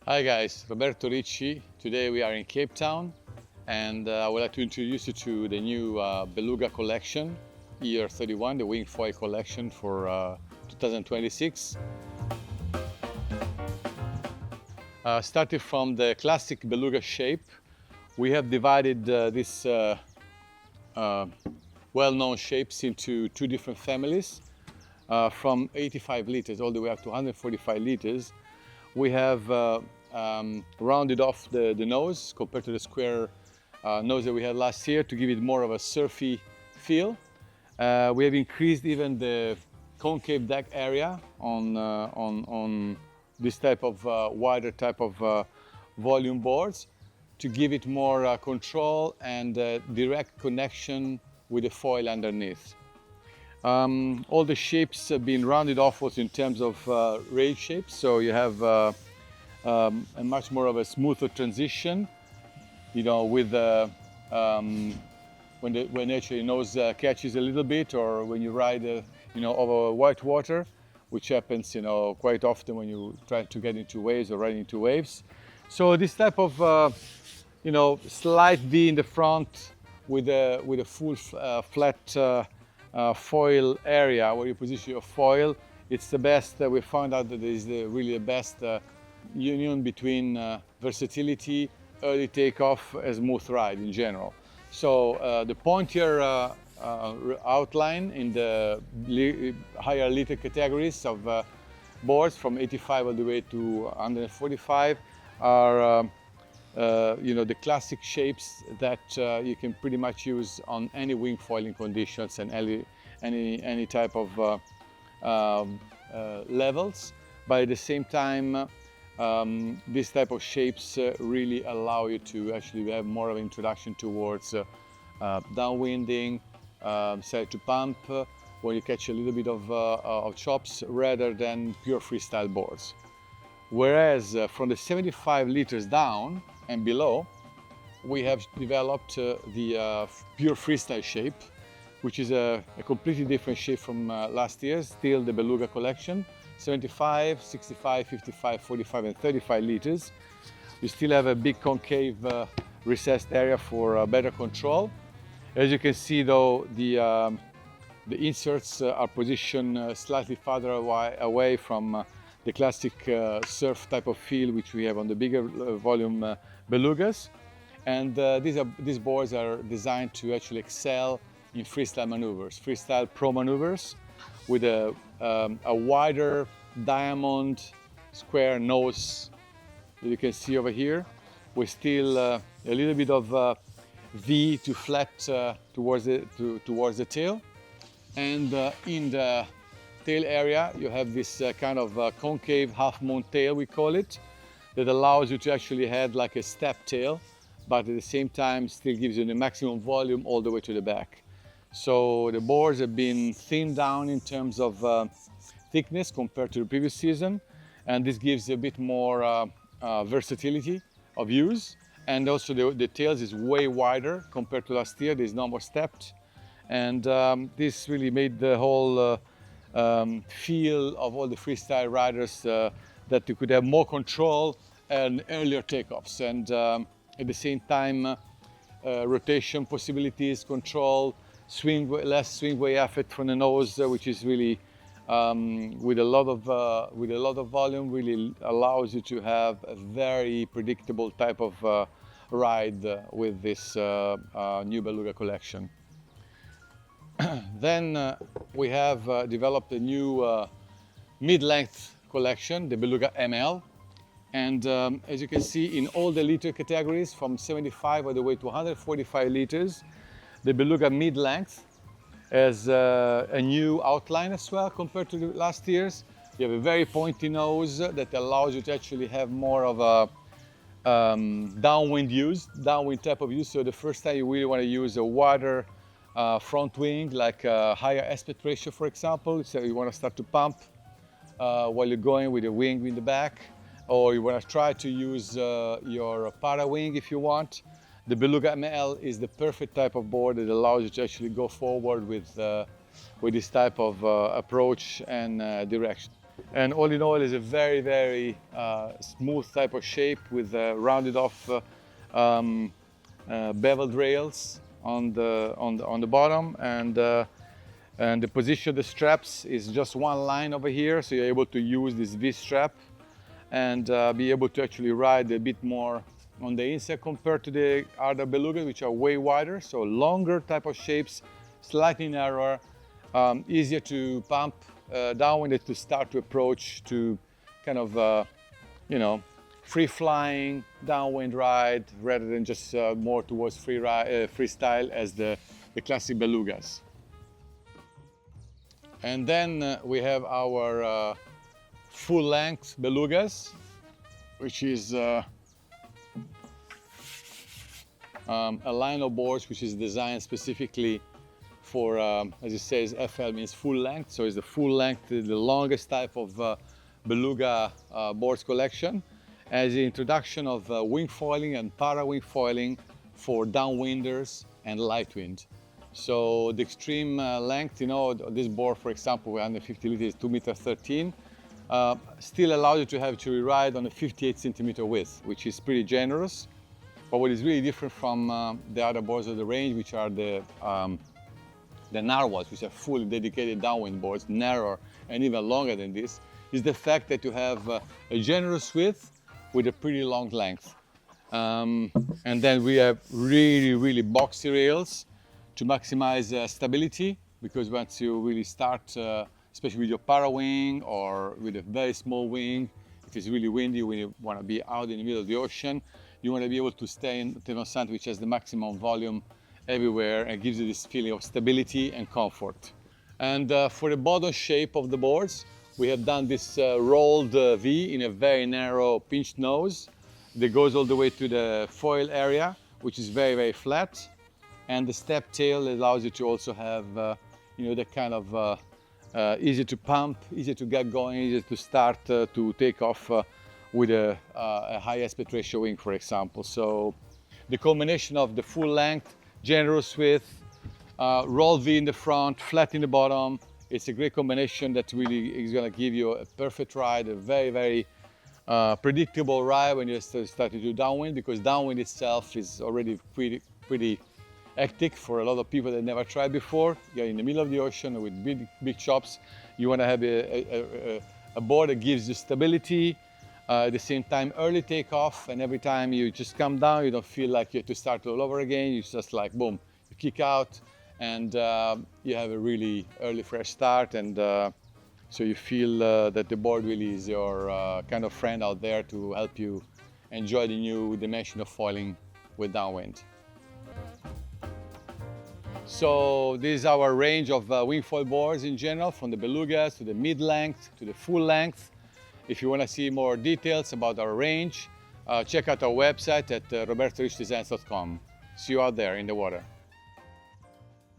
Hi guys, Roberto Ricci. Today we are in Cape Town and I would like to introduce you to the new Beluga collection, Y31, the wing foil collection for 2026. Starting from the classic Beluga shape, we have divided this well-known shapes into two different families, from 85 liters all the way up to 145 liters. We have rounded off the nose compared to the square nose that we had last year to give it more of a surfy feel. We have increased even the concave deck area on this type of wider type of volume boards to give it more control and direct connection with the foil underneath. All the shapes have been rounded off also in terms of rail shapes, so you have a much more of a smoother transition, you know, with when actually nose catches a little bit, or when you ride, you know, over white water, which happens, you know, quite often when you try to get into waves or ride into waves. So this type of, you know, slight V in the front with a full flat foil area where you position your foil, it's the best. We found out that it is really the best union between versatility, early takeoff, and smooth ride in general. So the pointier outline in the higher liter categories of boards from 85 all the way to 145 are you know, the classic shapes that you can pretty much use on any wing foiling conditions and any type of levels. But at the same time, this type of shapes really allow you to actually have more of an introduction towards downwinding, side to pump, where you catch a little bit of chops rather than pure freestyle boards. Whereas from the 75 liters down and below, we have developed the pure freestyle shape, which is a completely different shape from last year, still the Beluga collection, 75, 65, 55, 45 and 35 liters. You still have a big concave recessed area for better control. As you can see though, the inserts are positioned slightly farther away from the classic surf type of feel which we have on the bigger volume Belugas. And these boards are designed to actually excel in freestyle maneuvers, freestyle pro maneuvers, with a wider diamond square nose that you can see over here, with still a little bit of V to flat towards the tail. And in the tail area, you have this kind of concave half-moon tail, we call it, that allows you to actually have like a step tail, but at the same time still gives you the maximum volume all the way to the back. So the boards have been thinned down in terms of thickness compared to the previous season, and this gives a bit more versatility of use. And also the tails is way wider compared to last year. There's no more stepped, and this really made the whole feel of all the freestyle riders that you could have more control and earlier takeoffs, and at the same time rotation possibilities, control, less swing way effort from the nose, which is really with a lot of volume, really allows you to have a very predictable type of ride with this new Beluga collection. Then we have developed a new mid-length collection, the Beluga ML. And as you can see, in all the liter categories, from 75 all the way to 145 liters, the Beluga mid-length has a new outline as well compared to the last year's. You have a very pointy nose that allows you to actually have more of a downwind type of use. So the first time you really want to use a wider front wing, like a higher aspect ratio, for example, so you want to start to pump while you're going with the wing in the back, or you want to try to use your para wing if you want. The Beluga ML is the perfect type of board that allows you to actually go forward with with this type of approach and direction. And all in all, it's a very, very smooth type of shape with rounded off beveled rails on the bottom, and the position of the straps is just one line over here, so you're able to use this V-strap and be able to actually ride a bit more on the inside compared to the other belugas, which are way wider, so longer type of shapes, slightly narrower, easier to pump downwind and to start to approach to kind of, you know, free-flying downwind ride rather than just more towards freestyle as the classic belugas. And then we have our full-length belugas, which is a line of boards which is designed specifically for, as it says, FL means full length, so it's the full length, the longest type of beluga boards collection, as the introduction of wing foiling and para wing foiling for downwinders and light wind. So the extreme length, you know, this board, for example, 150 liters, 2.13 meters, still allows you to have to ride on a 58 centimeter width, which is pretty generous. But what is really different from the other boards of the range, which are the narwhals, which are fully dedicated downwind boards, narrower and even longer than this, is the fact that you have a generous width with a pretty long length. And then we have really, really boxy rails to maximize stability, because once you really start, especially with your para wing or with a very small wing, if it's really windy, when you want to be out in the middle of the ocean, you want to be able to stay in something which has the maximum volume everywhere and gives you this feeling of stability and comfort. And for the bottom shape of the boards, we have done this rolled V in a very narrow pinched nose that goes all the way to the foil area, which is very, very flat. And the step tail allows you to also have, you know, that kind of easy to pump, easy to get going, easy to start to take off with a high aspect ratio wing, for example. So the combination of the full length, generous width, rolled V in the front, flat in the bottom, it's a great combination that really is going to give you a perfect ride, a very, very predictable ride when you start to do downwind, because downwind itself is already pretty hectic for a lot of people that never tried before. You're in the middle of the ocean with big chops. You want to have a board that gives you stability, at the same time early takeoff, and every time you just come down, you don't feel like you have to start all over again. You just like, boom, you kick out, and you have a really early fresh start, and so you feel that the board really is your kind of friend out there to help you enjoy the new dimension of foiling with downwind. So this is our range of wing foil boards in general, from the belugas to the mid-length to the full length. If you want to see more details about our range, check out our website at robertoriccidesigns.com. See you out there in the water.